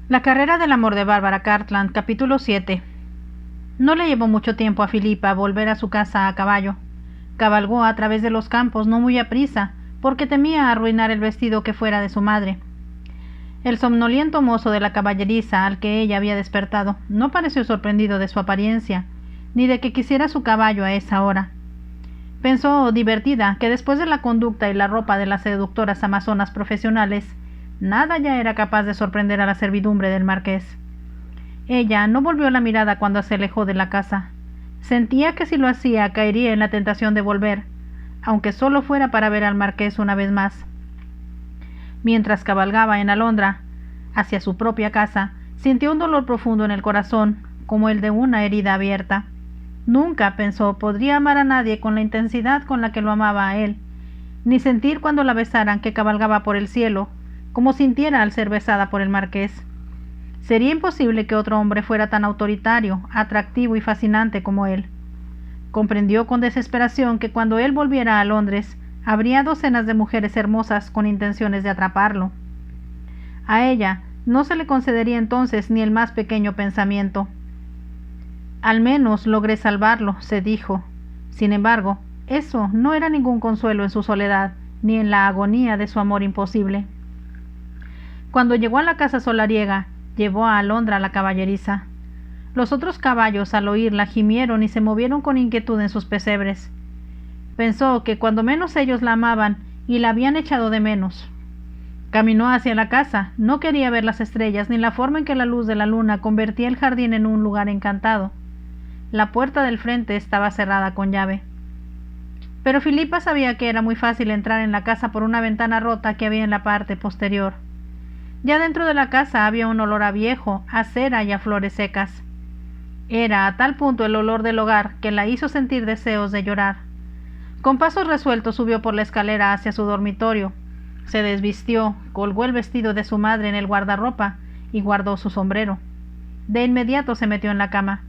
La carrera del amor de Bárbara Cartland, capítulo 7. No le llevó mucho tiempo a Filipa volver a su casa a caballo. Cabalgó a través de los campos no muy aprisa, porque temía arruinar el vestido que fuera de su madre. El somnoliento mozo de la caballeriza al que ella había despertado no pareció sorprendido de su apariencia, ni de que quisiera su caballo a esa hora. Pensó, divertida, que después de la conducta y la ropa de las seductoras amazonas profesionales, nada ya era capaz de sorprender a la servidumbre del marqués. Ella no volvió la mirada cuando se alejó de la casa. Sentía que si lo hacía caería en la tentación de volver, aunque solo fuera para ver al marqués una vez más. Mientras cabalgaba en Alondra, hacia su propia casa, sintió un dolor profundo en el corazón, como el de una herida abierta. Nunca, pensó, podría amar a nadie con la intensidad con la que lo amaba a él, ni sentir cuando la besaran que cabalgaba por el cielo, como sintiera al ser besada por el marqués. Sería imposible que otro hombre fuera tan autoritario, atractivo y fascinante como él. Comprendió con desesperación que cuando él volviera a Londres, habría docenas de mujeres hermosas con intenciones de atraparlo. A ella no se le concedería entonces ni el más pequeño pensamiento. Al menos logré salvarlo, se dijo. Sin embargo, eso no era ningún consuelo en su soledad, ni en la agonía de su amor imposible. Cuando llegó a la casa solariega, llevó a Alondra la caballeriza. Los otros caballos, al oírla, gimieron y se movieron con inquietud en sus pesebres. Pensó que cuando menos ellos la amaban y la habían echado de menos. Caminó hacia la casa, no quería ver las estrellas ni la forma en que la luz de la luna convertía el jardín en un lugar encantado. La puerta del frente estaba cerrada con llave. Pero Filipa sabía que era muy fácil entrar en la casa por una ventana rota que había en la parte posterior. Ya dentro de la casa había un olor a viejo, a cera y a flores secas. Era a tal punto el olor del hogar que la hizo sentir deseos de llorar. Con pasos resueltos subió por la escalera hacia su dormitorio. Se desvistió, colgó el vestido de su madre en el guardarropa y guardó su sombrero. De inmediato se metió en la cama.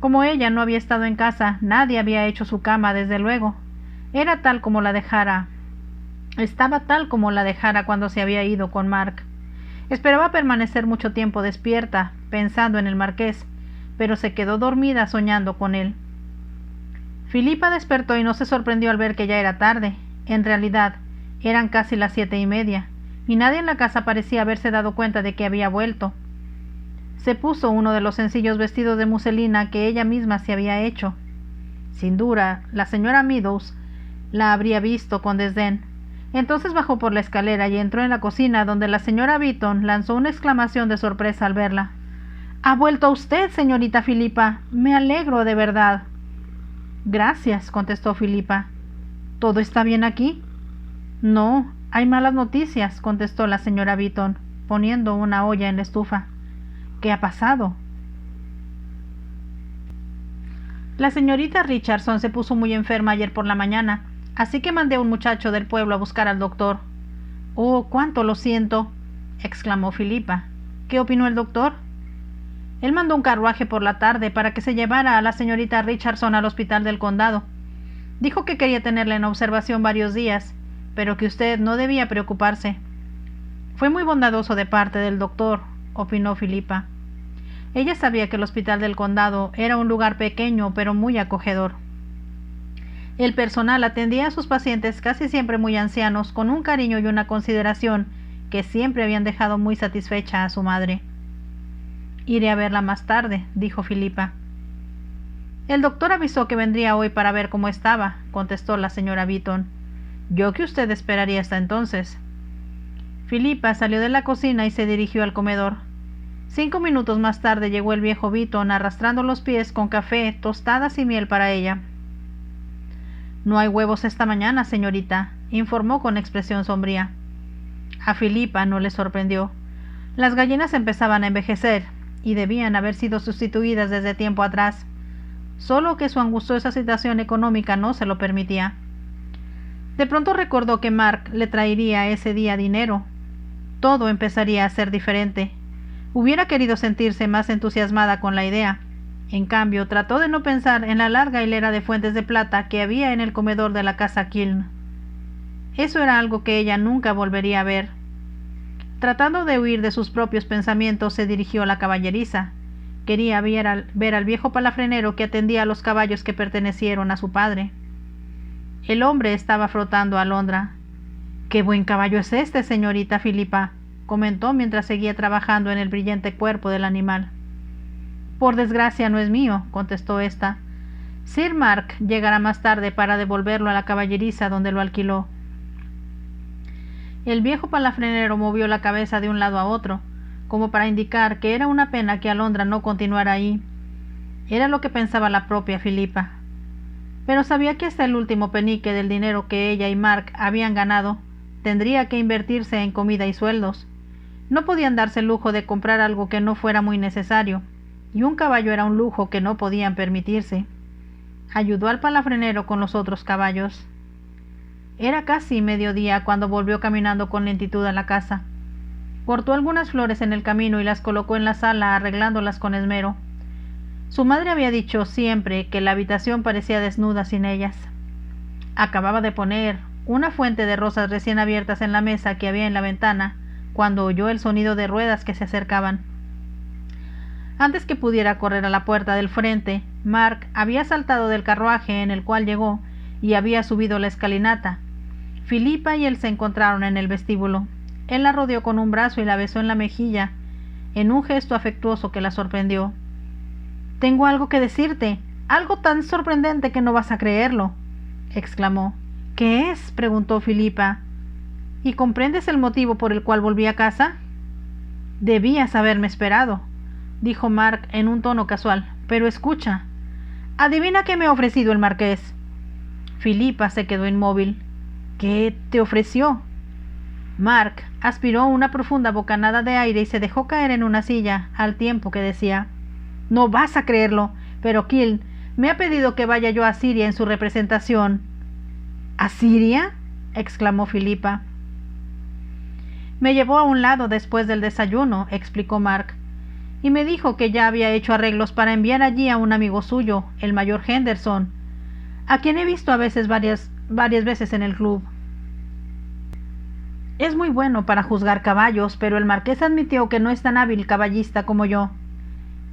Como ella no había estado en casa, nadie había hecho su cama, desde luego. Estaba tal como la dejara cuando se había ido con Mark. Esperaba permanecer mucho tiempo despierta, pensando en el marqués, pero se quedó dormida soñando con él. Filipa despertó y no se sorprendió al ver que ya era tarde. En realidad, eran casi las 7:30, y nadie en la casa parecía haberse dado cuenta de que había vuelto. Se puso uno de los sencillos vestidos de muselina que ella misma se había hecho. Sin duda, la señora Meadows la habría visto con desdén. Entonces bajó por la escalera y entró en la cocina, donde la señora Beaton lanzó una exclamación de sorpresa al verla. —¿Ha vuelto usted, señorita Filipa? Me alegro de verdad. —Gracias —contestó Filipa—. ¿Todo está bien aquí? —No, hay malas noticias —contestó la señora Beaton, poniendo una olla en la estufa. —¿Qué ha pasado? La señorita Richardson se puso muy enferma ayer por la mañana, así que mandé a un muchacho del pueblo a buscar al doctor. —Oh, cuánto lo siento —exclamó Filipa—. ¿Qué opinó el doctor? Él mandó un carruaje por la tarde para que se llevara a la señorita Richardson al hospital del condado. Dijo que quería tenerla en observación varios días, pero que usted no debía preocuparse. Fue muy bondadoso de parte del doctor, opinó Filipa. Ella sabía que el hospital del condado era un lugar pequeño pero muy acogedor. El personal atendía a sus pacientes, casi siempre muy ancianos, con un cariño y una consideración que siempre habían dejado muy satisfecha a su madre. —Iré a verla más tarde —dijo Filipa. —El doctor avisó que vendría hoy para ver cómo estaba —contestó la señora Beaton—. Yo que usted esperaría hasta entonces. Filipa salió de la cocina y se dirigió al comedor. 5 minutos más tarde llegó el viejo Beaton arrastrando los pies con café, tostadas y miel para ella. —No hay huevos esta mañana, señorita —informó con expresión sombría. A Filipa no le sorprendió. Las gallinas empezaban a envejecer y debían haber sido sustituidas desde tiempo atrás, solo que su angustiosa situación económica no se lo permitía. De pronto recordó que Mark le traería ese día dinero. Todo empezaría a ser diferente. Hubiera querido sentirse más entusiasmada con la idea. En cambio, trató de no pensar en la larga hilera de fuentes de plata que había en el comedor de la casa Kiln. Eso era algo que ella nunca volvería a ver. Tratando de huir de sus propios pensamientos, se dirigió a la caballeriza. Quería ver al viejo palafrenero que atendía a los caballos que pertenecieron a su padre. El hombre estaba frotando a Alondra. «¡Qué buen caballo es este, señorita Filipa!», comentó mientras seguía trabajando en el brillante cuerpo del animal. «Por desgracia no es mío», contestó ésta. «Sir Mark llegará más tarde para devolverlo a la caballeriza donde lo alquiló». El viejo palafrenero movió la cabeza de un lado a otro, como para indicar que era una pena que Alondra no continuara ahí. Era lo que pensaba la propia Filipa. Pero sabía que hasta el último penique del dinero que ella y Mark habían ganado tendría que invertirse en comida y sueldos. No podían darse el lujo de comprar algo que no fuera muy necesario, y un caballo era un lujo que no podían permitirse. Ayudó al palafrenero con los otros caballos. Era casi mediodía cuando volvió caminando con lentitud a la casa. Cortó algunas flores en el camino y las colocó en la sala, arreglándolas con esmero. Su madre había dicho siempre que la habitación parecía desnuda sin ellas. Acababa de poner una fuente de rosas recién abiertas en la mesa que había en la ventana, cuando oyó el sonido de ruedas que se acercaban. Antes que pudiera correr a la puerta del frente, Mark había saltado del carruaje en el cual llegó y había subido la escalinata. Filipa y él se encontraron en el vestíbulo. Él la rodeó con un brazo y la besó en la mejilla, en un gesto afectuoso que la sorprendió. «Tengo algo que decirte, algo tan sorprendente que no vas a creerlo», exclamó. «¿Qué es?», preguntó Filipa. «¿Y comprendes el motivo por el cual volví a casa?». «Debías haberme esperado», dijo Mark en un tono casual, «pero escucha. Adivina qué me ha ofrecido el marqués». Filipa se quedó inmóvil. «¿Qué te ofreció?». Mark aspiró una profunda bocanada de aire y se dejó caer en una silla, al tiempo que decía: «No vas a creerlo, pero Kill me ha pedido que vaya yo a Siria en su representación». «¿A Siria?», exclamó Filipa. «Me llevó a un lado después del desayuno», explicó Mark, «y me dijo que ya había hecho arreglos para enviar allí a un amigo suyo, el mayor Henderson, a quien he visto a veces varias veces en el club. Es muy bueno para juzgar caballos, pero el marqués admitió que no es tan hábil caballista como yo».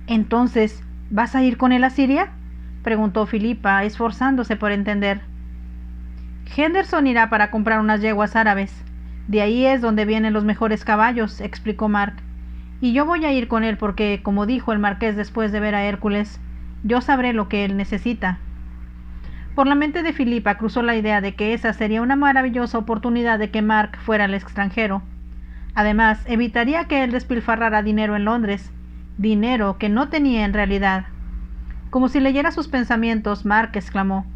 «Entonces, ¿vas a ir con él a Siria?», preguntó Filipa, esforzándose por entender. «Henderson irá para comprar unas yeguas árabes. De ahí es donde vienen los mejores caballos», explicó Mark. «Y yo voy a ir con él porque, como dijo el marqués después de ver a Hércules, yo sabré lo que él necesita». Por la mente de Filipa cruzó la idea de que esa sería una maravillosa oportunidad de que Mark fuera al extranjero. Además, evitaría que él despilfarrara dinero en Londres, dinero que no tenía en realidad. Como si leyera sus pensamientos, Mark exclamó: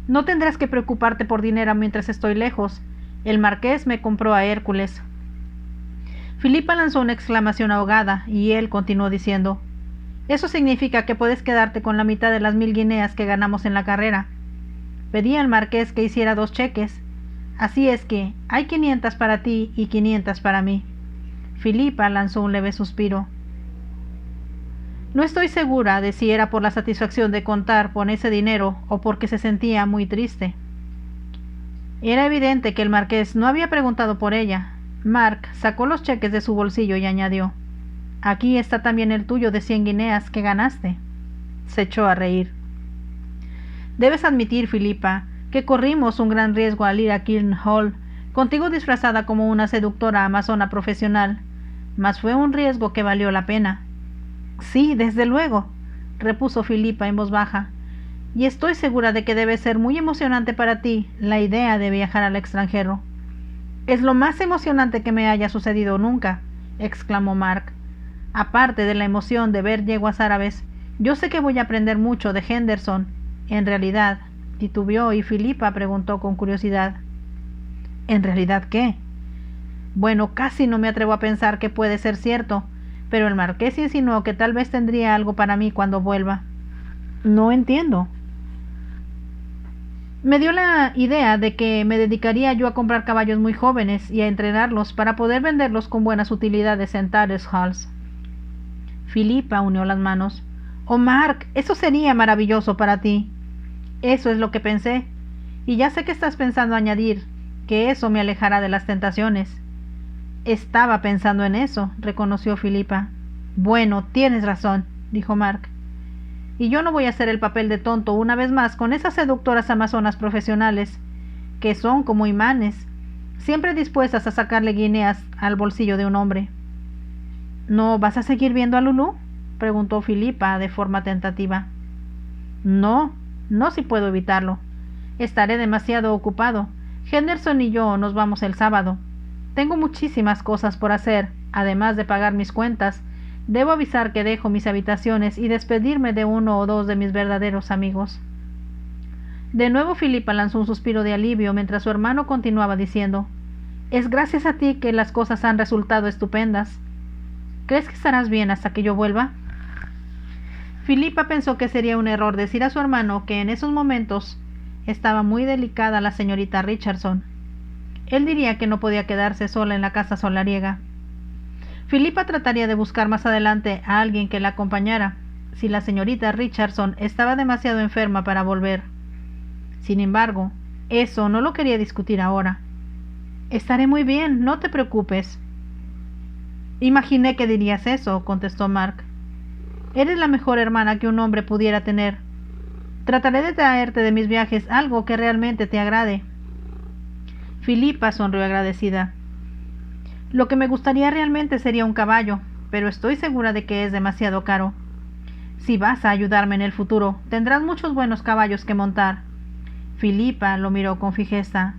«No tendrás que preocuparte por dinero mientras estoy lejos. El marqués me compró a Hércules». Filipa lanzó una exclamación ahogada, y él continuó diciendo: «Eso significa que puedes quedarte con la mitad de las 1000 guineas que ganamos en la carrera». Pedí al marqués que hiciera 2 cheques, así es que hay 500 para ti y 500 para mí. Filipa lanzó un leve suspiro. No estoy segura de si era por la satisfacción de contar con ese dinero o porque se sentía muy triste. Era evidente que el marqués no había preguntado por ella. Mark sacó los cheques de su bolsillo y añadió: «Aquí está también el tuyo de 100 guineas que ganaste». Se echó a reír. «Debes admitir, Filipa, que corrimos un gran riesgo al ir a Kiln Hall, contigo disfrazada como una seductora amazona profesional, mas fue un riesgo que valió la pena». «Sí, desde luego», repuso Filipa en voz baja, «y estoy segura de que debe ser muy emocionante para ti la idea de viajar al extranjero». «Es lo más emocionante que me haya sucedido nunca», exclamó Mark. «Aparte de la emoción de ver yeguas árabes, yo sé que voy a aprender mucho de Henderson. En realidad», titubeó y Filipa preguntó con curiosidad: «¿En realidad qué?». «Bueno, casi no me atrevo a pensar que puede ser cierto, pero el marqués insinuó que tal vez tendría algo para mí cuando vuelva». «No entiendo». «Me dio la idea de que me dedicaría yo a comprar caballos muy jóvenes y a entrenarlos para poder venderlos con buenas utilidades en Tattershalls». Filipa unió las manos. «Oh, Mark, eso sería maravilloso para ti». «Eso es lo que pensé, y ya sé que estás pensando añadir que eso me alejará de las tentaciones». Estaba pensando en eso, reconoció Filipa. Bueno, tienes razón, dijo Mark. Y yo no voy a hacer el papel de tonto una vez más con esas seductoras amazonas profesionales, que son como imanes, siempre dispuestas a sacarle guineas al bolsillo de un hombre. ¿No vas a seguir viendo a Lulú?, preguntó Filipa de forma tentativa. No, no si puedo evitarlo. Estaré demasiado ocupado. Henderson y yo nos vamos el sábado. Tengo muchísimas cosas por hacer, además de pagar mis cuentas. Debo avisar que dejo mis habitaciones y despedirme de uno o dos de mis verdaderos amigos. De nuevo Filipa lanzó un suspiro de alivio mientras su hermano continuaba diciendo: «Es gracias a ti que las cosas han resultado estupendas. ¿Crees que estarás bien hasta que yo vuelva?» Filipa pensó que sería un error decir a su hermano que en esos momentos estaba muy delicada la señorita Richardson. Él diría que no podía quedarse sola en la casa solariega. Filipa trataría de buscar más adelante a alguien que la acompañara, si la señorita Richardson estaba demasiado enferma para volver. Sin embargo, eso no lo quería discutir ahora. «Estaré muy bien, no te preocupes». «Imaginé que dirías eso», contestó Mark. «Eres la mejor hermana que un hombre pudiera tener. Trataré de traerte de mis viajes algo que realmente te agrade». Filipa sonrió agradecida. «Lo que me gustaría realmente sería un caballo, pero estoy segura de que es demasiado caro. Si vas a ayudarme en el futuro, tendrás muchos buenos caballos que montar». Filipa lo miró con fijeza.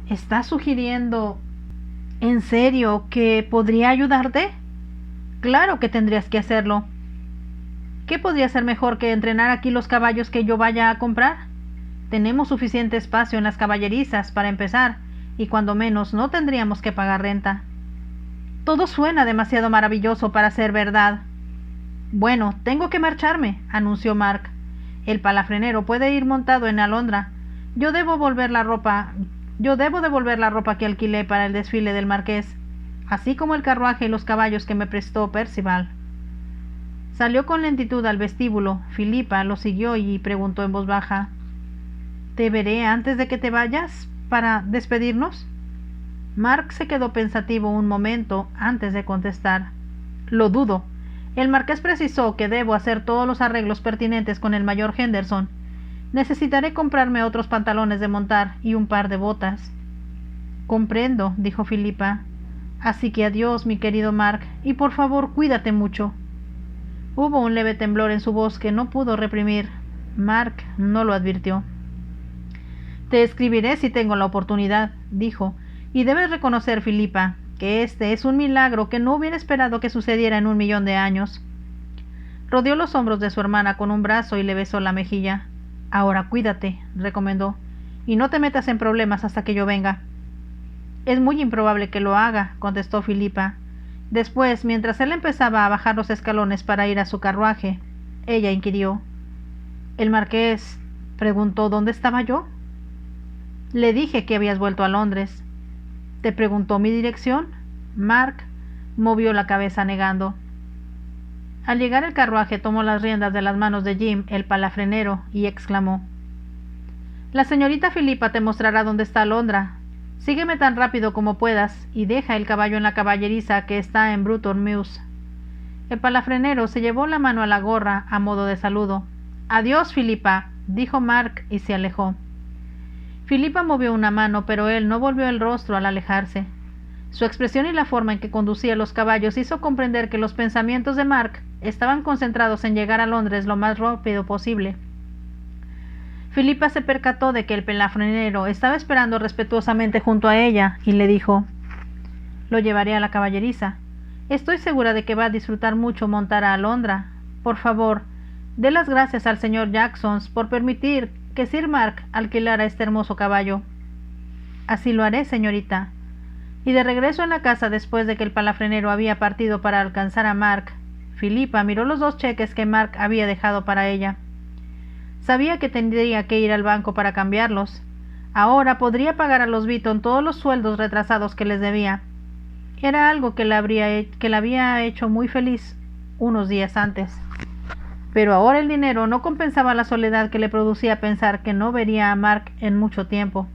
«¿Estás sugiriendo en serio que podría ayudarte?» «Claro que tendrías que hacerlo. ¿Qué podría ser mejor que entrenar aquí los caballos que yo vaya a comprar? Tenemos suficiente espacio en las caballerizas para empezar, y cuando menos no tendríamos que pagar renta». «Todo suena demasiado maravilloso para ser verdad». «Bueno, tengo que marcharme», anunció Mark. «El palafrenero puede ir montado en Alondra. Yo debo devolver la ropa que alquilé para el desfile del marqués, así como el carruaje y los caballos que me prestó Percival». Salió con lentitud al vestíbulo. Filipa lo siguió y preguntó en voz baja: «¿Te veré antes de que te vayas para despedirnos?» Mark se quedó pensativo un momento antes de contestar. «Lo dudo. El marqués precisó que debo hacer todos los arreglos pertinentes con el mayor Henderson. Necesitaré comprarme otros pantalones de montar y un par de botas». «Comprendo», dijo Filipa. «Así que adiós, mi querido Mark, y por favor cuídate mucho». Hubo un leve temblor en su voz que no pudo reprimir. Mark no lo advirtió. «Te escribiré si tengo la oportunidad», dijo, «y debes reconocer, Filipa, que este es un milagro que no hubiera esperado que sucediera en 1.000.000 de años». Rodeó los hombros de su hermana con un brazo y le besó la mejilla. «Ahora cuídate», recomendó, «y no te metas en problemas hasta que yo venga». «Es muy improbable que lo haga», contestó Filipa. Después, mientras él empezaba a bajar los escalones para ir a su carruaje, ella inquirió: «¿El marqués preguntó dónde estaba yo?» «Le dije que habías vuelto a Londres». «¿Te preguntó mi dirección?» Mark movió la cabeza negando. Al llegar el carruaje tomó las riendas de las manos de Jim, el palafrenero, y exclamó: «La señorita Filipa te mostrará dónde está Alondra. Sígueme tan rápido como puedas y deja el caballo en la caballeriza que está en Bruton Mews». El palafrenero se llevó la mano a la gorra a modo de saludo. «Adiós, Filipa», dijo Mark y se alejó. Filipa movió una mano, pero él no volvió el rostro al alejarse. Su expresión y la forma en que conducía los caballos hizo comprender que los pensamientos de Mark estaban concentrados en llegar a Londres lo más rápido posible. Filipa se percató de que el palafrenero estaba esperando respetuosamente junto a ella y le dijo: «Lo llevaré a la caballeriza. Estoy segura de que va a disfrutar mucho montar a Alondra. Por favor, dé las gracias al señor Jackson por permitir que Sir Mark alquilara este hermoso caballo». «Así lo haré, señorita». Y de regreso en la casa, después de que el palafrenero había partido para alcanzar a Mark, Filipa miró los 2 cheques que Mark había dejado para ella. Sabía que tendría que ir al banco para cambiarlos. Ahora podría pagar a los Beaton todos los sueldos retrasados que les debía. Era algo que la había hecho muy feliz unos días antes. Pero ahora el dinero no compensaba la soledad que le producía pensar que no vería a Mark en mucho tiempo.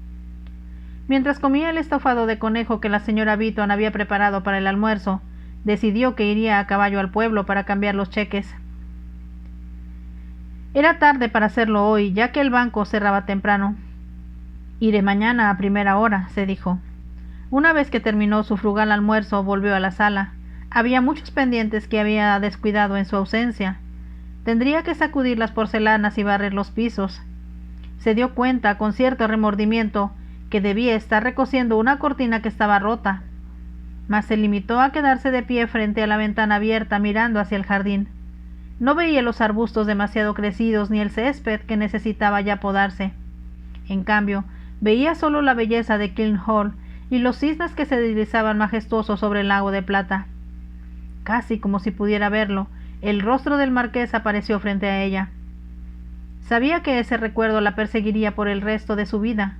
Mientras comía el estofado de conejo que la señora Beaton había preparado para el almuerzo, decidió que iría a caballo al pueblo para cambiar los cheques. Era tarde para hacerlo hoy, ya que el banco cerraba temprano. Iré mañana a primera hora, se dijo. Una vez que terminó su frugal almuerzo, volvió a la sala. Había muchos pendientes que había descuidado en su ausencia. Tendría que sacudir las porcelanas y barrer los pisos. Se dio cuenta, con cierto remordimiento, que debía estar recosiendo una cortina que estaba rota, mas se limitó a quedarse de pie frente a la ventana abierta mirando hacia el jardín. No veía los arbustos demasiado crecidos ni el césped que necesitaba ya podarse. En cambio, veía solo la belleza de Kiln Hall y los cisnes que se deslizaban majestuosos sobre el lago de plata. Casi como si pudiera verlo, el rostro del marqués apareció frente a ella. Sabía que ese recuerdo la perseguiría por el resto de su vida.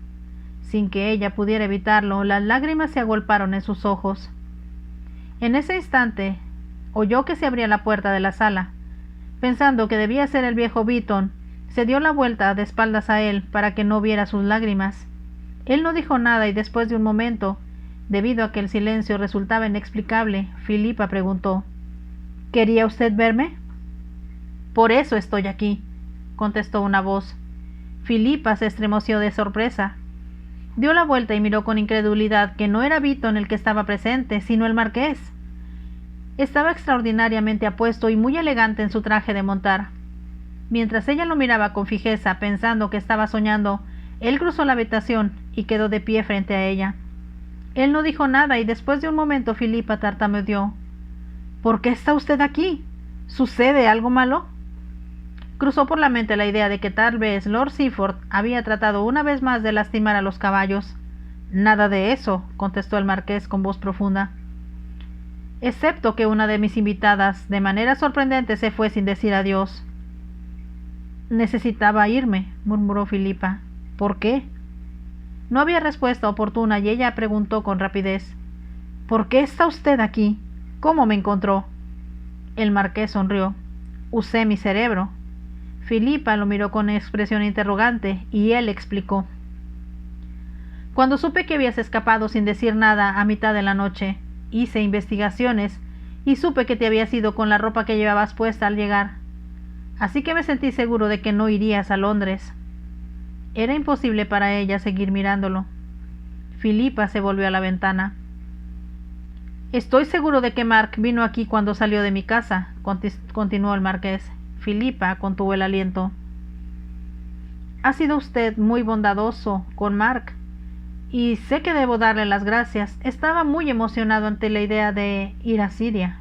Sin que ella pudiera evitarlo, las lágrimas se agolparon en sus ojos. En ese instante, oyó que se abría la puerta de la sala. Pensando que debía ser el viejo Beaton, se dio la vuelta de espaldas a él para que no viera sus lágrimas. Él no dijo nada y después de un momento, debido a que el silencio resultaba inexplicable, Filipa preguntó: ¿Quería usted verme? Por eso estoy aquí, contestó una voz. Filipa se estremeció de sorpresa. Dio la vuelta y miró con incredulidad que no era Beaton el que estaba presente, sino el marqués. Estaba extraordinariamente apuesto y muy elegante en su traje de montar. Mientras ella lo miraba con fijeza, pensando que estaba soñando, él cruzó la habitación y quedó de pie frente a ella. Él no dijo nada y después de un momento Filipa tartamudeó: ¿Por qué está usted aquí? ¿Sucede algo malo? Cruzó por la mente la idea de que tal vez Lord Seaford había tratado una vez más de lastimar a los caballos. Nada de eso, contestó el marqués con voz profunda. Excepto que una de mis invitadas, de manera sorprendente, se fue sin decir adiós. Necesitaba irme, murmuró Filipa. ¿Por qué? No había respuesta oportuna y ella preguntó con rapidez: ¿Por qué está usted aquí? ¿Cómo me encontró? El marqués sonrió. Usé mi cerebro. Filipa lo miró con expresión interrogante y él explicó: Cuando supe que habías escapado sin decir nada a mitad de la noche, hice investigaciones y supe que te habías ido con la ropa que llevabas puesta al llegar. Así que me sentí seguro de que no irías a Londres. Era imposible para ella seguir mirándolo. Filipa se volvió a la ventana. Estoy seguro de que Mark vino aquí cuando salió de mi casa, continuó el marqués. Filipa contuvo el aliento. Ha sido usted muy bondadoso con Mark, y sé que debo darle las gracias. Estaba muy emocionado ante la idea de ir a Siria.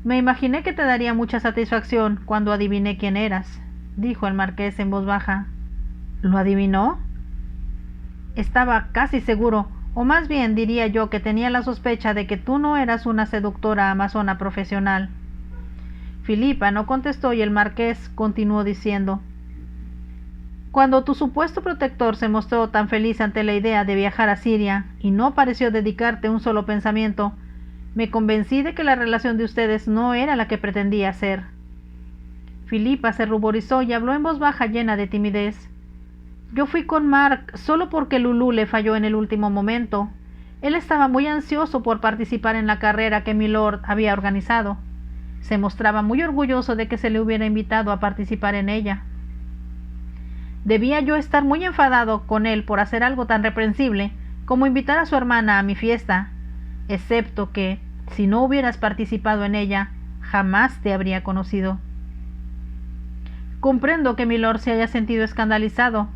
Me imaginé que te daría mucha satisfacción cuando adiviné quién eras, dijo el marqués en voz baja. ¿Lo adivinó? Estaba casi seguro, o más bien diría yo que tenía la sospecha de que tú no eras una seductora amazona profesional. Filipa no contestó y el marqués continuó diciendo: Cuando tu supuesto protector se mostró tan feliz ante la idea de viajar a Siria y no pareció dedicarte un solo pensamiento, me convencí de que la relación de ustedes no era la que pretendía ser. Filipa se ruborizó y habló en voz baja llena de timidez. Yo fui con Mark solo porque Lulú le falló en el último momento. Él estaba muy ansioso por participar en la carrera que Milord había organizado. Se mostraba muy orgulloso de que se le hubiera invitado a participar en ella. Debía yo estar muy enfadado con él por hacer algo tan reprensible como invitar a su hermana a mi fiesta, excepto que, si no hubieras participado en ella, jamás te habría conocido. Comprendo que Milord se haya sentido escandalizado.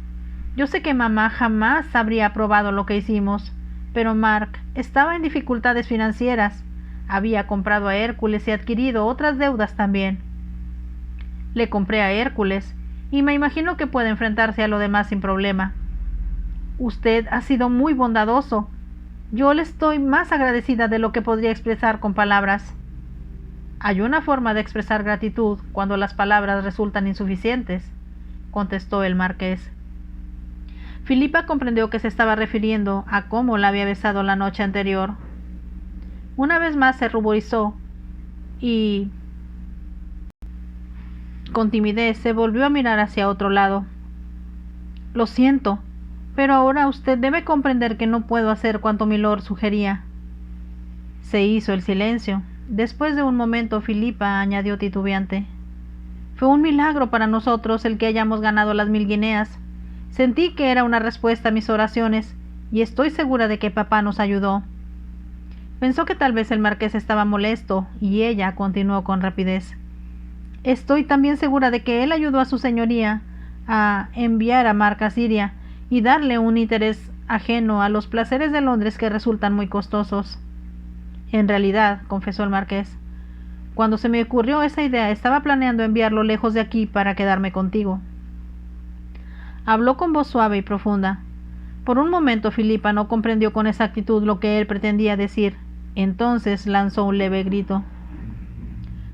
Yo sé que mamá jamás habría aprobado lo que hicimos, pero Mark estaba en dificultades financieras. Había comprado a Hércules y adquirido otras deudas también. Le compré a Hércules, y me imagino que puede enfrentarse a lo demás sin problema. Usted ha sido muy bondadoso. Yo le estoy más agradecida de lo que podría expresar con palabras. Hay una forma de expresar gratitud cuando las palabras resultan insuficientes, contestó el marqués. Filipa comprendió que se estaba refiriendo a cómo la había besado la noche anterior. Una vez más se ruborizó y, con timidez, se volvió a mirar hacia otro lado. Lo siento, Pero ahora usted debe comprender que no puedo hacer cuanto milord sugería. Se hizo el silencio. Después de un momento, Filipa añadió titubeante: Fue un milagro para nosotros el que hayamos ganado las 1000 guineas. Sentí que era una respuesta a mis oraciones, y estoy segura de que papá nos ayudó. Pensó que tal vez el marqués estaba molesto, y ella continuó con rapidez: Estoy también segura de que él ayudó a su señoría a enviar a Mark a Siria y darle un interés ajeno a los placeres de Londres que resultan muy costosos. En realidad, confesó el marqués, cuando se me ocurrió esa idea estaba planeando enviarlo lejos de aquí para quedarme contigo. Habló con voz suave y profunda. Por un momento Filipa no comprendió con exactitud lo que él pretendía decir. Entonces lanzó un leve grito.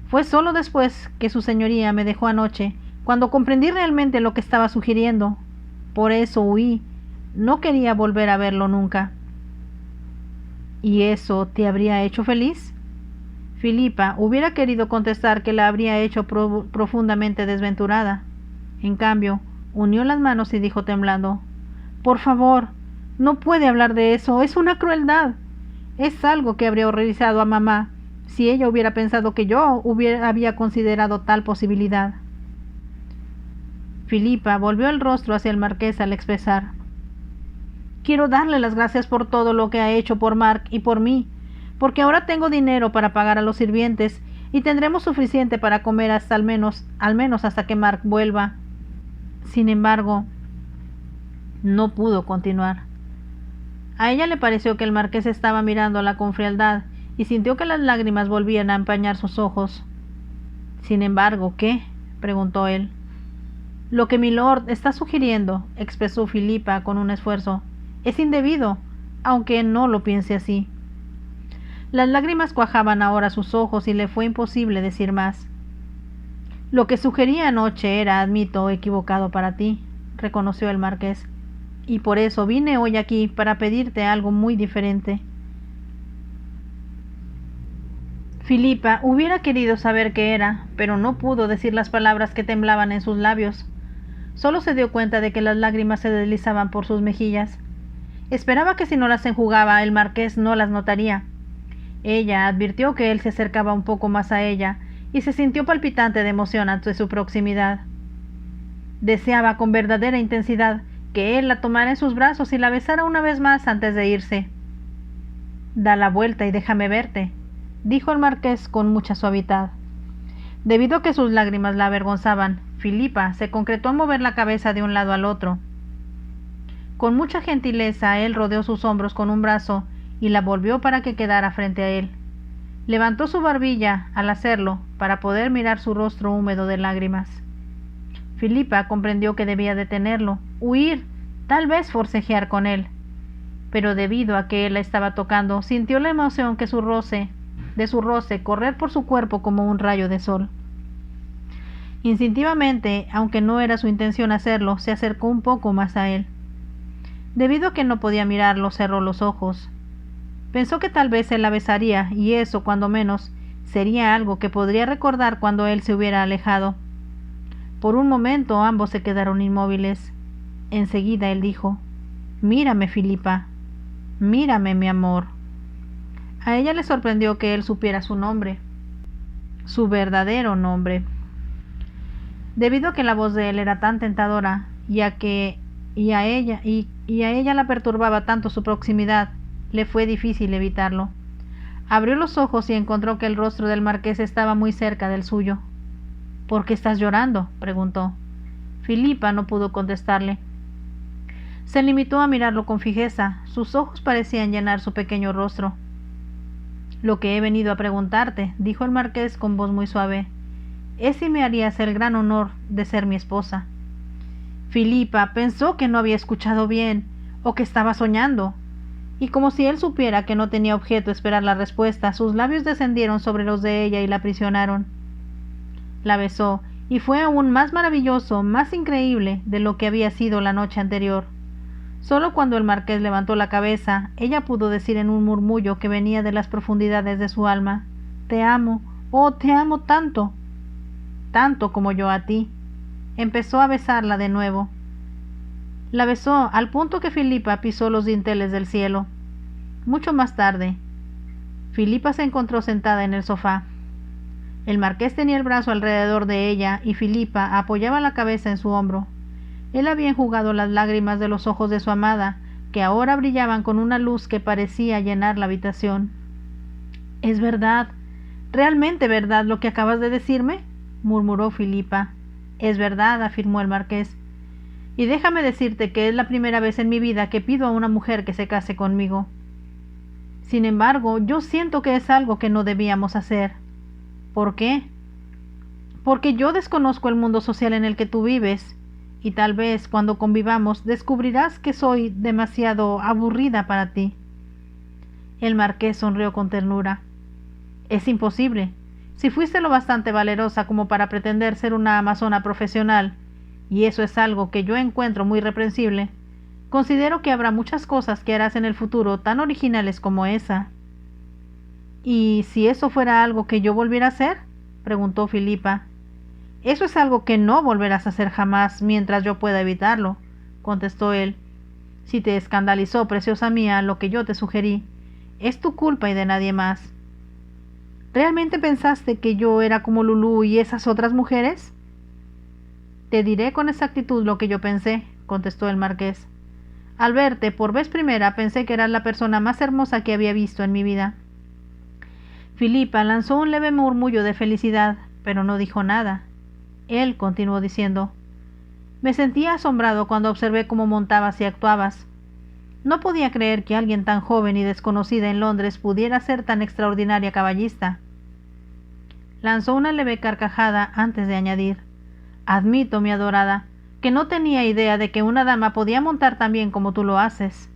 Fue solo después que su señoría me dejó anoche, cuando comprendí realmente lo que estaba sugiriendo. Por eso huí. No quería volver a verlo nunca. ¿Y eso te habría hecho feliz? Filipa hubiera querido contestar que la habría hecho profundamente desventurada. En cambio, unió las manos y dijo temblando: Por favor, no puede hablar de eso, es una crueldad. Es algo que habría horrorizado a mamá si ella hubiera pensado que yo había considerado tal posibilidad. Filipa volvió el rostro hacia el marqués al expresar: Quiero darle las gracias por todo lo que ha hecho por Mark y por mí, porque ahora tengo dinero para pagar a los sirvientes y tendremos suficiente para comer hasta al menos hasta que Mark vuelva. Sin embargo, no pudo continuar. A ella le pareció que el marqués estaba mirándola con frialdad y sintió que las lágrimas volvían a empañar sus ojos. Sin embargo, ¿qué? Preguntó él. Lo que milord está sugiriendo, expresó Filipa con un esfuerzo, es indebido, aunque no lo piense así. Las lágrimas cuajaban ahora sus ojos y le fue imposible decir más. Lo que sugería anoche era, admito, equivocado para ti, reconoció el marqués, y por eso vine hoy aquí para pedirte algo muy diferente. Filipa hubiera querido saber qué era, pero no pudo decir las palabras que temblaban en sus labios. Solo se dio cuenta de que las lágrimas se deslizaban por sus mejillas. Esperaba que si no las enjugaba el marqués no las notaría. Ella advirtió que él se acercaba un poco más a ella y se sintió palpitante de emoción ante su proximidad. Deseaba con verdadera intensidad que él la tomara en sus brazos y la besara una vez más antes de irse. Da la vuelta y déjame verte, dijo el marqués con mucha suavidad. Debido a que sus lágrimas la avergonzaban, Filipa se concretó a mover la cabeza de un lado al otro. Con mucha gentileza él rodeó sus hombros con un brazo y la volvió para que quedara frente a él. Levantó su barbilla al hacerlo para poder mirar su rostro húmedo de lágrimas. Filipa comprendió que debía detenerlo, huir, tal vez forcejear con él. Pero debido a que él la estaba tocando, sintió la emoción de su roce correr por su cuerpo como un rayo de sol. Instintivamente, aunque no era su intención hacerlo, se acercó un poco más a él. Debido a que no podía mirarlo, cerró los ojos. Pensó que tal vez él la besaría, y eso, cuando menos, sería algo que podría recordar cuando él se hubiera alejado. Por un momento ambos se quedaron inmóviles. Enseguida él dijo: Mírame, Filipa. Mírame, mi amor. A ella le sorprendió que él supiera su nombre, su verdadero nombre. Debido a que la voz de él era tan tentadora y a ella la perturbaba tanto su proximidad, le fue difícil evitarlo. Abrió los ojos y encontró que el rostro del marqués estaba muy cerca del suyo. ¿Por qué estás llorando?, preguntó. Filipa no pudo contestarle. Se limitó a mirarlo con fijeza. Sus ojos parecían llenar su pequeño rostro. Lo que he venido a preguntarte, dijo el marqués con voz muy suave, es si me harías el gran honor de ser mi esposa. Filipa pensó que no había escuchado bien, o que estaba soñando, y como si él supiera que no tenía objeto esperar la respuesta, sus labios descendieron sobre los de ella y la aprisionaron. La besó, y fue aún más maravilloso, más increíble de lo que había sido la noche anterior. Solo cuando el marqués levantó la cabeza, ella pudo decir en un murmullo que venía de las profundidades de su alma: Te amo, oh, te amo tanto, tanto como yo a ti. Empezó a besarla de nuevo. La besó al punto que Filipa pisó los dinteles del cielo. Mucho más tarde, Filipa se encontró sentada en el sofá. El marqués tenía el brazo alrededor de ella y Filipa apoyaba la cabeza en su hombro. Él había enjugado las lágrimas de los ojos de su amada, que ahora brillaban con una luz que parecía llenar la habitación. «¿Es verdad, realmente verdad lo que acabas de decirme?», murmuró Filipa. «Es verdad», afirmó el marqués. «Y déjame decirte que es la primera vez en mi vida que pido a una mujer que se case conmigo. Sin embargo, yo siento que es algo que no debíamos hacer». «¿Por qué?». «Porque yo desconozco el mundo social en el que tú vives, y tal vez cuando convivamos descubrirás que soy demasiado aburrida para ti». El marqués sonrió con ternura. «Es imposible. Si fuiste lo bastante valerosa como para pretender ser una amazona profesional, y eso es algo que yo encuentro muy reprensible, considero que habrá muchas cosas que harás en el futuro tan originales como esa». «¿Y si eso fuera algo que yo volviera a hacer?», preguntó Filipa. «Eso es algo que no volverás a hacer jamás mientras yo pueda evitarlo», contestó él. «Si te escandalizó, preciosa mía, lo que yo te sugerí, es tu culpa y de nadie más». «¿Realmente pensaste que yo era como Lulú y esas otras mujeres?». «Te diré con exactitud lo que yo pensé», contestó el marqués. «Al verte por vez primera pensé que eras la persona más hermosa que había visto en mi vida». Filipa lanzó un leve murmullo de felicidad, pero no dijo nada. Él continuó diciendo: «Me sentía asombrado cuando observé cómo montabas y actuabas. No podía creer que alguien tan joven y desconocida en Londres pudiera ser tan extraordinaria caballista». Lanzó una leve carcajada antes de añadir: «Admito, mi adorada, que no tenía idea de que una dama podía montar tan bien como tú lo haces».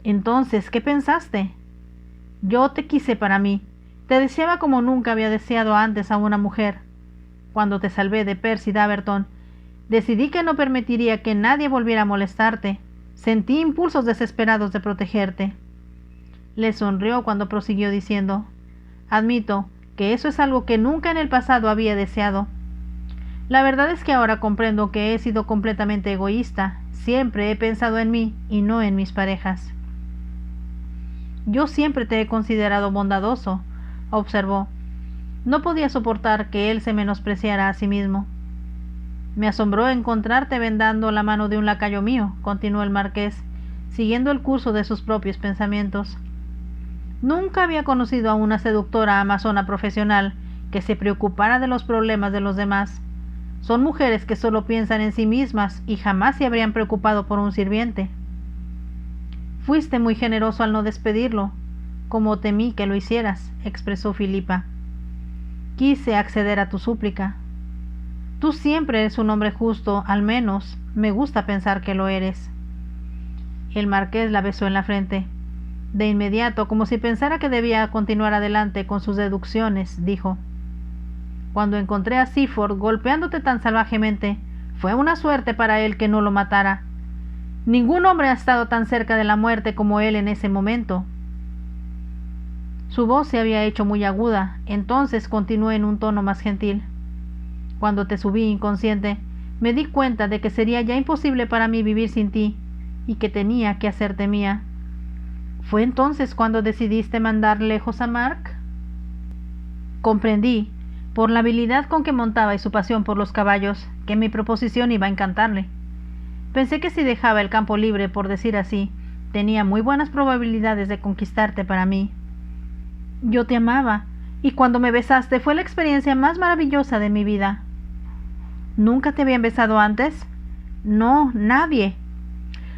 «Entonces, ¿qué pensaste?». «Yo te quise para mí. Te deseaba como nunca había deseado antes a una mujer. Cuando te salvé de Percy Daverton, decidí que no permitiría que nadie volviera a molestarte. Sentí impulsos desesperados de protegerte». Le sonrió cuando prosiguió diciendo: «Admito que eso es algo que nunca en el pasado había deseado. La verdad es que ahora comprendo que he sido completamente egoísta. Siempre he pensado en mí y no en mis parejas». «Yo siempre te he considerado bondadoso», observó. No podía soportar que él se menospreciara a sí mismo. «Me asombró encontrarte vendando la mano de un lacayo mío», continuó el marqués, siguiendo el curso de sus propios pensamientos. «Nunca había conocido a una seductora amazona profesional que se preocupara de los problemas de los demás. Son mujeres que solo piensan en sí mismas y jamás se habrían preocupado por un sirviente». «Fuiste muy generoso al no despedirlo, como temí que lo hicieras», expresó Filipa. «Quise acceder a tu súplica. Tú siempre eres un hombre justo, al menos me gusta pensar que lo eres». El marqués la besó en la frente. De inmediato, como si pensara que debía continuar adelante con sus deducciones, dijo: «Cuando encontré a Seaford golpeándote tan salvajemente, fue una suerte para él que no lo matara. Ningún hombre ha estado tan cerca de la muerte como él en ese momento». Su voz se había hecho muy aguda, entonces continuó en un tono más gentil: «Cuando te subí inconsciente, me di cuenta de que sería ya imposible para mí vivir sin ti, y que tenía que hacerte mía. ¿Fue entonces cuando decidiste mandar lejos a Mark?». Comprendí, por la habilidad con que montaba y su pasión por los caballos, que mi proposición iba a encantarle. Pensé que si dejaba el campo libre, por decir así, tenía muy buenas probabilidades de conquistarte para mí. Yo te amaba, y cuando me besaste fue la experiencia más maravillosa de mi vida». «¿Nunca te habían besado antes?». «No, nadie».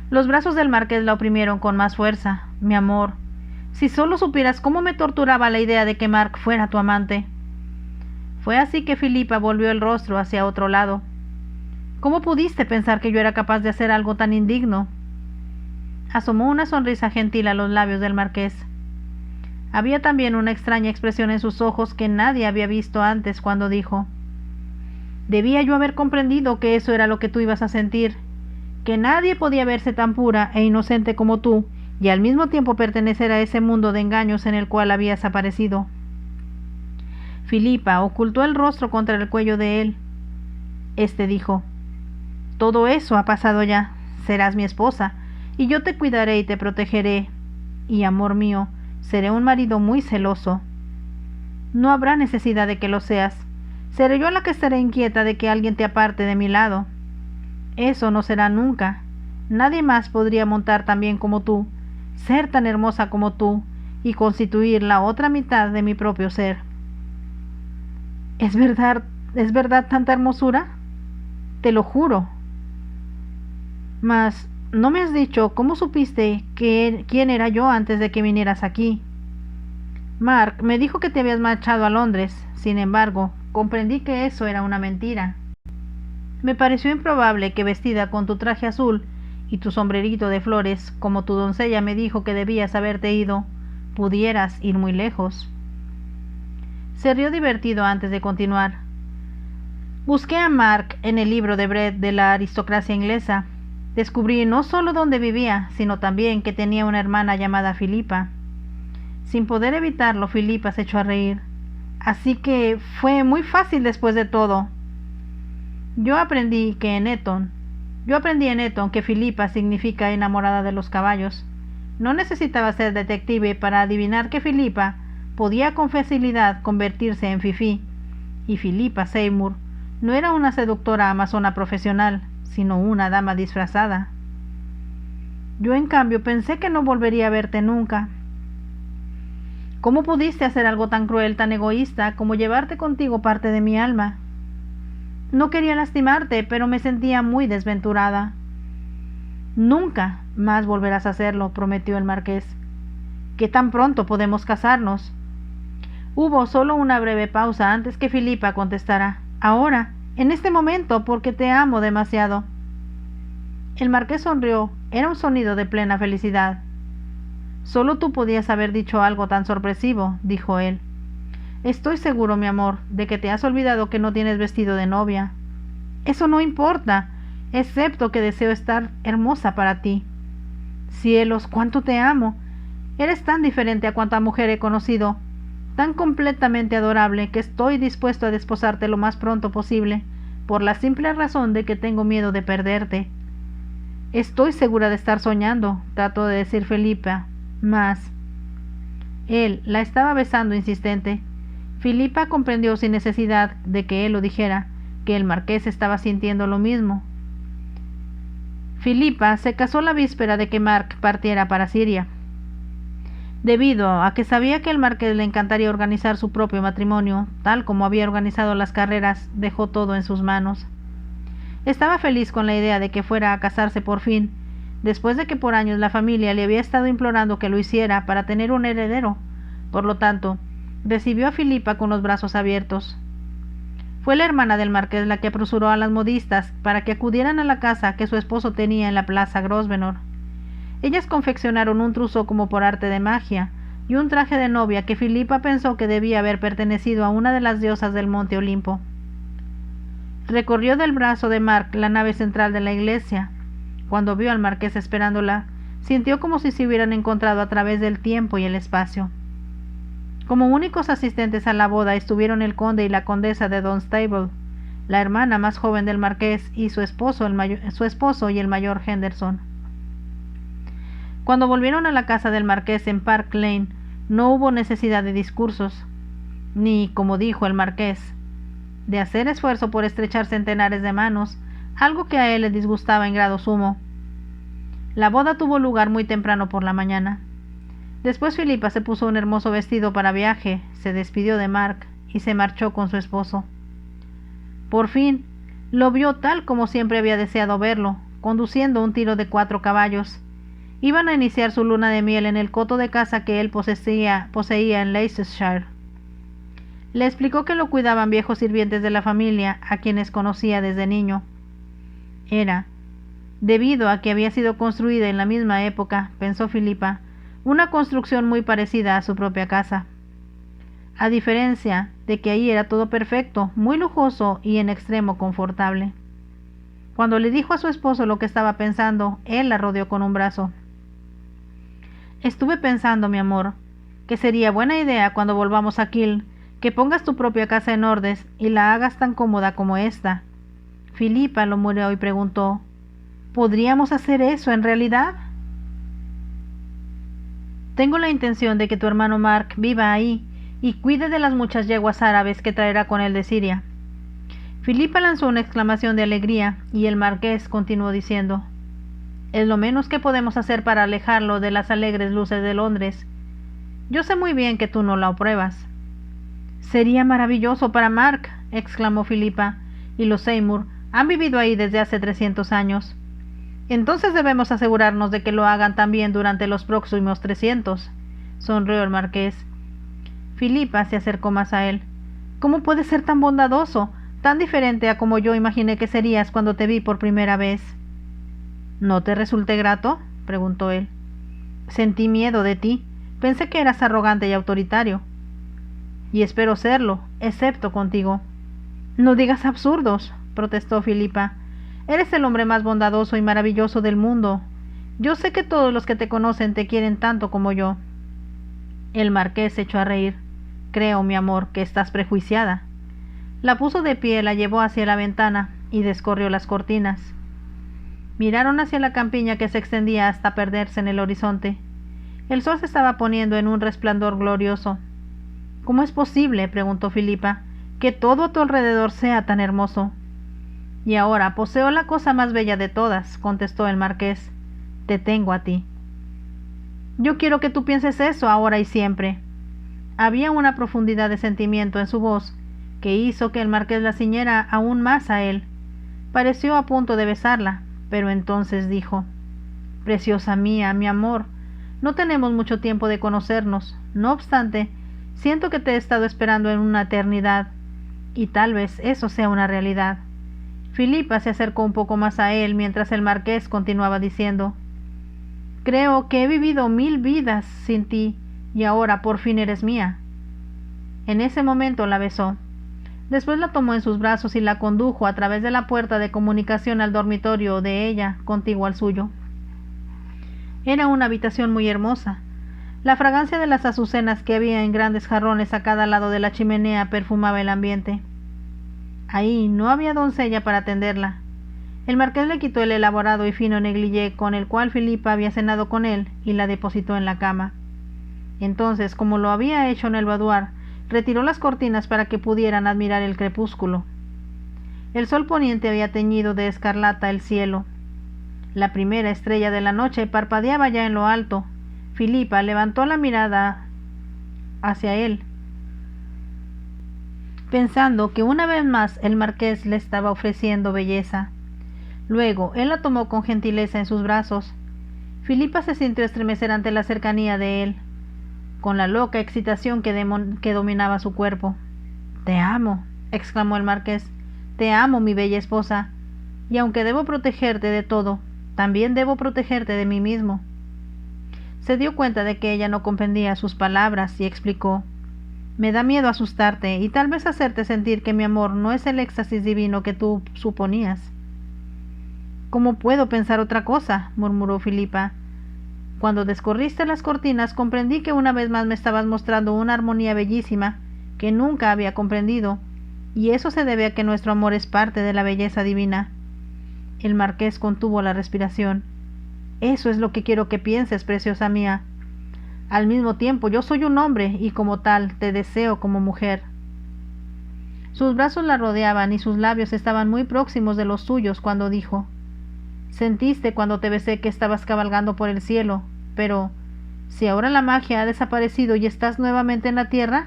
Los brazos del marqués la oprimieron con más fuerza. «Mi amor, si solo supieras cómo me torturaba la idea de que Mark fuera tu amante». Fue así que Filipa volvió el rostro hacia otro lado. «¿Cómo pudiste pensar que yo era capaz de hacer algo tan indigno?». Asomó una sonrisa gentil a los labios del marqués. Había también una extraña expresión en sus ojos que nadie había visto antes cuando dijo: «Debía yo haber comprendido que eso era lo que tú ibas a sentir, que nadie podía verse tan pura e inocente como tú y al mismo tiempo pertenecer a ese mundo de engaños en el cual habías aparecido». Filipa ocultó el rostro contra el cuello de él. Este dijo: «Todo eso ha pasado ya. serás mi esposa, y yo te cuidaré y te protegeré, y, amor mío, seré un marido muy celoso. No habrá necesidad de que lo seas. Seré yo la que estaré inquieta de que alguien te aparte de mi lado. Eso no será nunca. Nadie más podría montar tan bien como tú, ser tan hermosa como tú, y constituir la otra mitad de mi propio ser. ¿Es verdad tanta hermosura? Te lo juro. Mas, ¿no me has dicho cómo supiste quién era yo antes de que vinieras aquí? Mark me dijo que te habías marchado a Londres. Sin embargo, comprendí que eso era una mentira. Me pareció improbable que, vestida con tu traje azul y tu sombrerito de flores, como tu doncella me dijo que debías haberte ido, pudieras ir muy lejos. Se rió divertido antes de continuar. Busqué a Mark en el libro de Brett de la aristocracia inglesa. Descubrí no solo dónde vivía, sino también que tenía una hermana llamada Filipa. Sin poder evitarlo, Filipa se echó a reír. Así que fue muy fácil después de todo. Yo aprendí en Eton que Filipa significa enamorada de los caballos. No necesitaba ser detective para adivinar que Filipa podía con facilidad convertirse en fifí, y Filipa Seymour no era una seductora amazona profesional, sino una dama disfrazada. Yo, en cambio, pensé que no volvería a verte nunca. ¿Cómo pudiste hacer algo tan cruel, tan egoísta, como llevarte contigo parte de mi alma? No quería lastimarte, pero me sentía muy desventurada. Nunca más volverás a hacerlo, prometió el marqués. ¿Qué tan pronto podemos casarnos? Hubo solo una breve pausa antes que Filipa contestara. Ahora, en este momento, porque te amo demasiado. El marqués sonrió. Era un sonido de plena felicidad. Solo tú podías haber dicho algo tan sorpresivo, dijo él. Estoy seguro, mi amor, de que te has olvidado que no tienes vestido de novia. Eso no importa, excepto que deseo estar hermosa para ti. Cielos, cuánto te amo. Eres tan diferente a cuanta mujer he conocido, tan completamente adorable, que estoy dispuesto a desposarte lo más pronto posible, por la simple razón de que tengo miedo de perderte. Estoy segura de estar soñando, trató de decir Filipa, mas... Él la estaba besando insistente. Filipa comprendió sin necesidad de que él lo dijera, que el marqués estaba sintiendo lo mismo. Filipa se casó la víspera de que Mark partiera para Siria. Debido a que sabía que el marqués le encantaría organizar su propio matrimonio, tal como había organizado las carreras, dejó todo en sus manos. Estaba feliz con la idea de que fuera a casarse por fin, después de que por años la familia le había estado implorando que lo hiciera para tener un heredero. Por lo tanto, recibió a Filipa con los brazos abiertos. Fue la hermana del marqués la que apresuró a las modistas para que acudieran a la casa que su esposo tenía en la plaza Grosvenor. Ellas confeccionaron un trousseau como por arte de magia, y un traje de novia que Filipa pensó que debía haber pertenecido a una de las diosas del monte Olimpo. Recorrió del brazo de Mark la nave central de la iglesia. Cuando vio al marqués esperándola, sintió como si se hubieran encontrado a través del tiempo y el espacio. Como únicos asistentes a la boda estuvieron el conde y la condesa de Dunstable, la hermana más joven del marqués y su esposo y el mayor Henderson. Cuando volvieron a la casa del marqués en Park Lane, no hubo necesidad de discursos, ni, como dijo el marqués, de hacer esfuerzo por estrechar centenares de manos, algo que a él le disgustaba en grado sumo. La boda tuvo lugar muy temprano por la mañana. Después Filipa se puso un hermoso vestido para viaje, se despidió de Mark y se marchó con su esposo. Por fin, lo vio tal como siempre había deseado verlo, conduciendo un tiro de 4 caballos. Iban a iniciar su luna de miel en el coto de caza que él poseía en Leicestershire. Le explicó que lo cuidaban viejos sirvientes de la familia, a quienes conocía desde niño. Era, debido a que había sido construida en la misma época, pensó Filipa, una construcción muy parecida a su propia casa. A diferencia de que ahí era todo perfecto, muy lujoso y en extremo confortable. Cuando le dijo a su esposo lo que estaba pensando, él la rodeó con un brazo. Estuve pensando, mi amor, que sería buena idea cuando volvamos a Kiel, que pongas tu propia casa en orden y la hagas tan cómoda como esta. Filipa lo miró y preguntó, ¿Podríamos hacer eso en realidad? Tengo la intención de que tu hermano Mark viva ahí y cuide de las muchas yeguas árabes que traerá con él de Siria. Filipa lanzó una exclamación de alegría y el marqués continuó diciendo: es lo menos que podemos hacer para alejarlo de las alegres luces de Londres. Yo sé muy bien que tú no lo apruebas. Sería maravilloso para Mark, exclamó Filipa, y los Seymour han vivido ahí desde hace 300 años. Entonces debemos asegurarnos de que lo hagan también durante los próximos 300, sonrió el marqués. Filipa se acercó más a él. ¿Cómo puedes ser tan bondadoso, tan diferente a como yo imaginé que serías cuando te vi por primera vez? ¿No te resulté grato?, preguntó él. Sentí miedo de ti. Pensé que eras arrogante y autoritario. Y espero serlo, excepto contigo. No digas absurdos, protestó Filipa. Eres el hombre más bondadoso y maravilloso del mundo. Yo sé que todos los que te conocen te quieren tanto como yo. El marqués se echó a reír. Creo, mi amor, que estás prejuiciada. La puso de pie, la llevó hacia la ventana y descorrió las cortinas. Miraron hacia la campiña que se extendía hasta perderse en el horizonte. El sol se estaba poniendo en un resplandor glorioso. ¿Cómo es posible, preguntó Filipa, que todo a tu alrededor sea tan hermoso? Y ahora poseo la cosa más bella de todas, contestó el marqués. Te tengo a ti. Yo quiero que tú pienses eso ahora y siempre. Había una profundidad de sentimiento en su voz que hizo que el marqués la ciñera aún más a él. Pareció a punto de besarla, pero entonces dijo: Preciosa mía, mi amor, no tenemos mucho tiempo de conocernos. No obstante, siento que te he estado esperando en una eternidad, y tal vez eso sea una realidad. Filipa se acercó un poco más a él mientras el marqués continuaba diciendo: Creo que he vivido 1000 vidas sin ti, y ahora por fin eres mía. En ese momento la besó. Después la tomó en sus brazos y la condujo a través de la puerta de comunicación al dormitorio de ella, contiguo al suyo. Era una habitación muy hermosa. La fragancia de las azucenas que había en grandes jarrones a cada lado de la chimenea perfumaba el ambiente. Ahí no había doncella para atenderla. El marqués le quitó el elaborado y fino negligé con el cual Filipa había cenado con él y la depositó en la cama. Entonces, como lo había hecho en el boudoir, retiró las cortinas para que pudieran admirar el crepúsculo. El sol poniente había teñido de escarlata el cielo. La primera estrella de la noche parpadeaba ya en lo alto. Filipa levantó la mirada hacia él, pensando que una vez más el marqués le estaba ofreciendo belleza. Luego él la tomó con gentileza en sus brazos. Filipa se sintió estremecer ante la cercanía de él, con la loca excitación que dominaba su cuerpo. «Te amo», exclamó el marqués. «Te amo, mi bella esposa, y aunque debo protegerte de todo, también debo protegerte de mí mismo». Se dio cuenta de que ella no comprendía sus palabras y explicó: «Me da miedo asustarte y tal vez hacerte sentir que mi amor no es el éxtasis divino que tú suponías». «¿Cómo puedo pensar otra cosa?», murmuró Filipa. «Cuando descorriste las cortinas comprendí que una vez más me estabas mostrando una armonía bellísima que nunca había comprendido, y eso se debe a que nuestro amor es parte de la belleza divina». El marqués contuvo la respiración. «Eso es lo que quiero que pienses, preciosa mía. Al mismo tiempo, yo soy un hombre y como tal te deseo como mujer». Sus brazos la rodeaban y sus labios estaban muy próximos de los suyos cuando dijo: «Sentiste cuando te besé que estabas cabalgando por el cielo, pero si ahora la magia ha desaparecido y estás nuevamente en la tierra».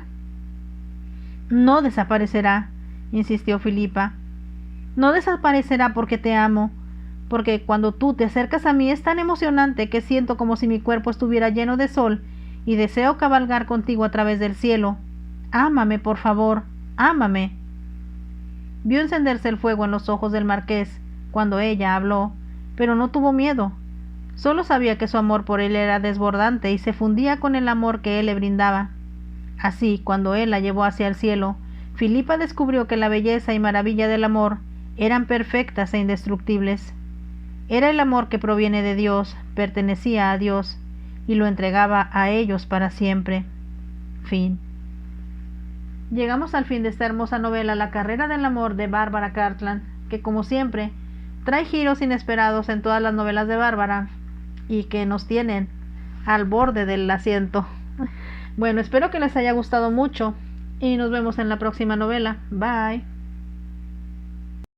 «No desaparecerá», insistió Filipa. «No desaparecerá porque te amo, porque cuando tú te acercas a mí es tan emocionante que siento como si mi cuerpo estuviera lleno de sol y deseo cabalgar contigo a través del cielo. Ámame, por favor, ámame». Vio encenderse el fuego en los ojos del marqués cuando ella habló, pero no tuvo miedo. Solo sabía que su amor por él era desbordante y se fundía con el amor que él le brindaba. Así, cuando él la llevó hacia el cielo, Filipa descubrió que la belleza y maravilla del amor eran perfectas e indestructibles. Era el amor que proviene de Dios, pertenecía a Dios, y lo entregaba a ellos para siempre. Fin. Llegamos al fin de esta hermosa novela La carrera del amor de Bárbara Cartland, que como siempre trae giros inesperados en todas las novelas de Bárbara y que nos tienen al borde del asiento. Bueno, espero que les haya gustado mucho y nos vemos en la próxima novela. Bye.